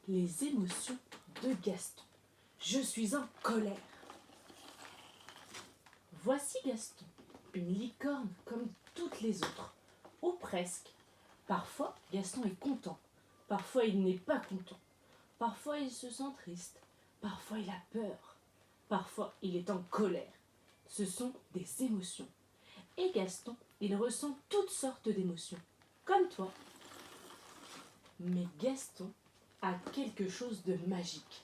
Les émotions de Gaston. Je suis en colère. Voici Gaston, une licorne comme toutes les autres, ou presque. Parfois, Gaston est content, parfois il n'est pas content, parfois il se sent triste, parfois il a peur, parfois il est en colère. Ce sont des émotions. Et Gaston, il ressent toutes sortes d'émotions, comme toi. Mais Gaston a quelque chose de magique.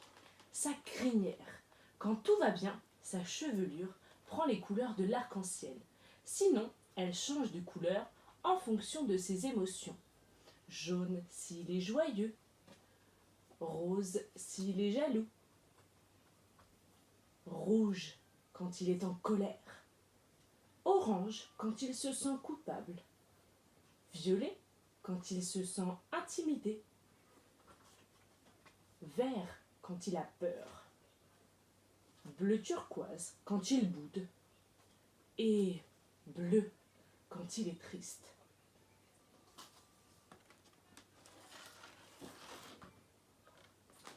Sa crinière. Quand tout va bien, sa chevelure prend les couleurs de l'arc-en-ciel. Sinon, elle change de couleur en fonction de ses émotions. Jaune s'il est joyeux, rose s'il est jaloux, rouge quand il est en colère, orange quand il se sent coupable, violet quand il se sent intimidé, vert quand il a peur, bleu turquoise quand il boude et bleu quand il est triste.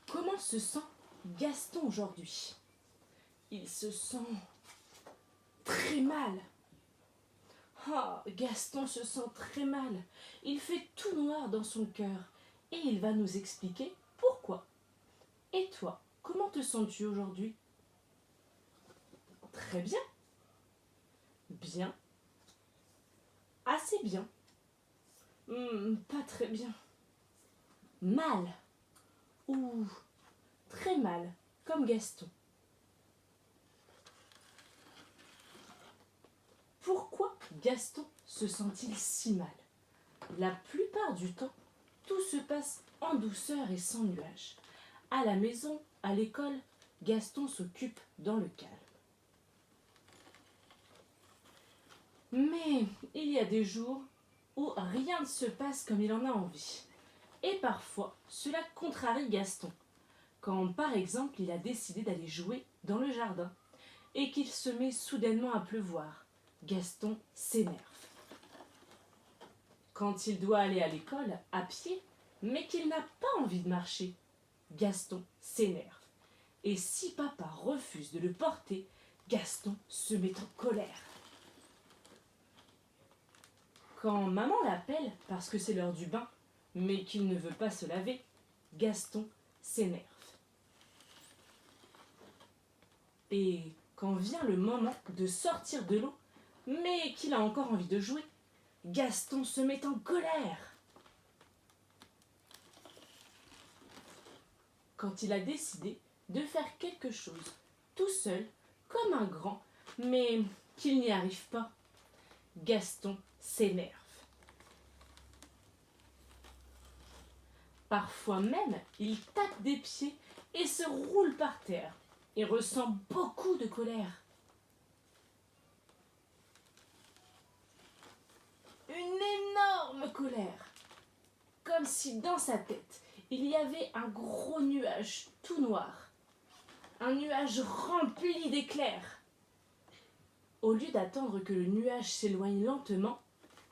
Comment se sent Gaston aujourd'hui? Il se sent très mal. Ah, Gaston se sent très mal. Il fait tout noir dans son cœur et il va nous expliquer pourquoi. Et toi, comment te sens-tu aujourd'hui? Très bien. Bien. Assez bien. Pas très bien. Mal. Ou très mal, comme Gaston. Pourquoi Gaston se sent-il si mal? La plupart du temps, tout se passe en douceur et sans nuages. À la maison, à l'école, Gaston s'occupe dans le calme. Mais il y a des jours où rien ne se passe comme il en a envie. Et parfois, cela contrarie Gaston. Quand, par exemple, il a décidé d'aller jouer dans le jardin et qu'il se met soudainement à pleuvoir, Gaston s'énerve. Quand il doit aller à l'école à pied, mais qu'il n'a pas envie de marcher, Gaston s'énerve. Et si papa refuse de le porter, Gaston se met en colère. Quand maman l'appelle parce que c'est l'heure du bain, mais qu'il ne veut pas se laver, Gaston s'énerve. Et quand vient le moment de sortir de l'eau, mais qu'il a encore envie de jouer, Gaston se met en colère. Quand il a décidé de faire quelque chose tout seul, comme un grand, mais qu'il n'y arrive pas, Gaston s'énerve. Parfois même, il tape des pieds et se roule par terre et ressent beaucoup de colère. Une énorme colère, comme si dans sa tête, il y avait un gros nuage tout noir, un nuage rempli d'éclairs. Au lieu d'attendre que le nuage s'éloigne lentement,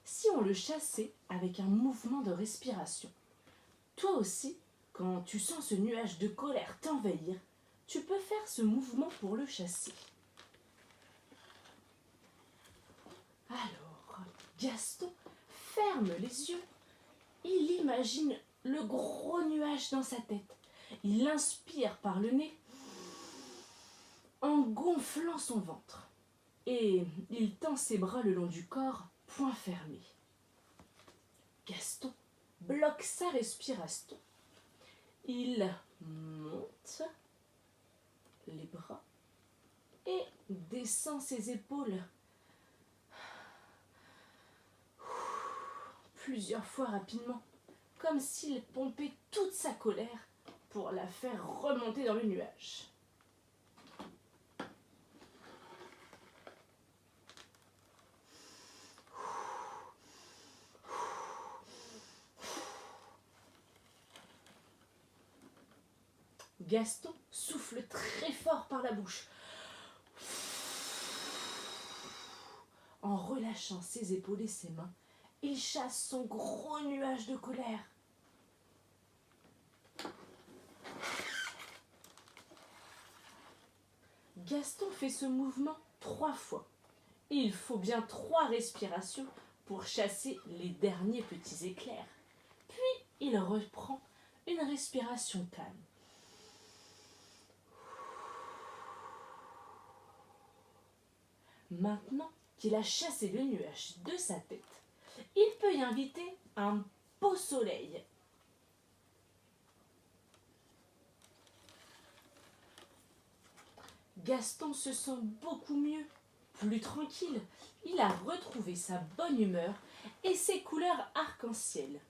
si on le chassait avec un mouvement de respiration. Toi aussi, quand tu sens ce nuage de colère t'envahir, tu peux faire ce mouvement pour le chasser. Alors, Gaston ferme les yeux. Il imagine le gros nuage dans sa tête. Il inspire par le nez en gonflant son ventre. Et il tend ses bras le long du corps, poings fermés. Gaston bloque sa respiration. Il monte les bras et descend ses épaules plusieurs fois rapidement, comme s'il pompait toute sa colère pour la faire remonter dans le nuage. Gaston souffle très fort par la bouche, en relâchant ses épaules et ses mains. Il chasse son gros nuage de colère. Gaston fait ce mouvement 3 fois. Il faut bien 3 respirations pour chasser les derniers petits éclairs. Puis il reprend une respiration calme. Maintenant qu'il a chassé le nuage de sa tête, il peut y inviter un beau soleil. Gaston se sent beaucoup mieux, plus tranquille. Il a retrouvé sa bonne humeur et ses couleurs arc-en-ciel.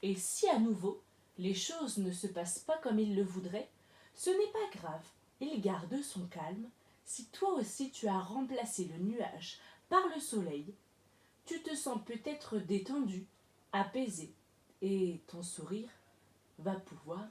Et si à nouveau les choses ne se passent pas comme il le voudrait, ce n'est pas grave, il garde son calme. Si toi aussi tu as remplacé le nuage par le soleil, tu te sens peut-être détendu, apaisé, et ton sourire va pouvoir